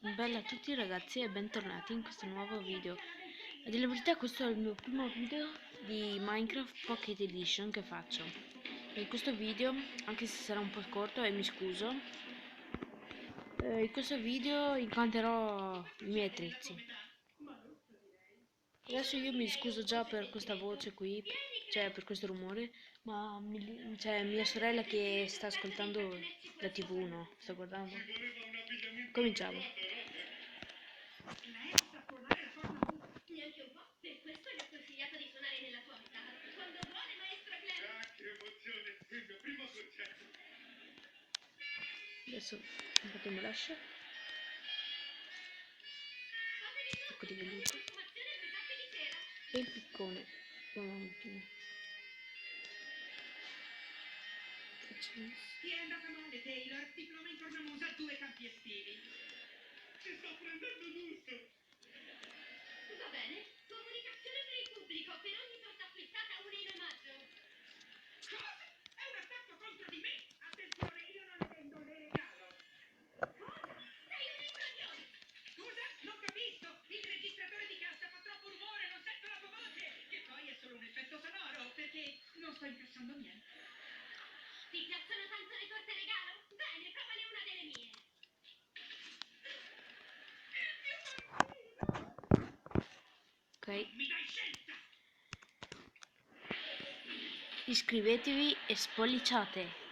Bella a tutti ragazzi e bentornati in questo nuovo video. A dire la verità questo è il mio primo video di Minecraft Pocket Edition che faccio. In questo video, anche se sarà un po' corto e mi scuso, in questo video incanterò i miei attrezzi. Adesso io mi scuso già per questa voce qui, cioè per questo rumore, ma mia sorella che sta ascoltando la TV, no? Sta guardando. Cominciamo. Neanche un po', per questo le ho consigliato di suonare nella tua metà. Quando vuole, maestro Glenn! Ah, che emozione! È il mio primo concerto! Adesso un po' che mi lascia. Ecco di venuto. E il piccone. Un attimo. Facciamo. Ti è andata male, Taylor? Diploma in cornamusa, 2 campi estivi. Ci sto prendendo gusto! Va bene, comunicazione per il pubblico. Per ogni torta acquistata una in omaggio. Cosa? È un attacco contro di me! Attenzione, io non le vendo, le regalo! Cosa? Sei un imbroglione! Scusa? Non capisco! Il registratore di cassa fa troppo rumore, non sento la tua voce! Che poi è solo un effetto sonoro, perché non sto incassando niente. Ti piacciono tanto le torte regalo? Bene, provane una delle mie. Ok. Mi dai scelta! Iscrivetevi e spolliciate.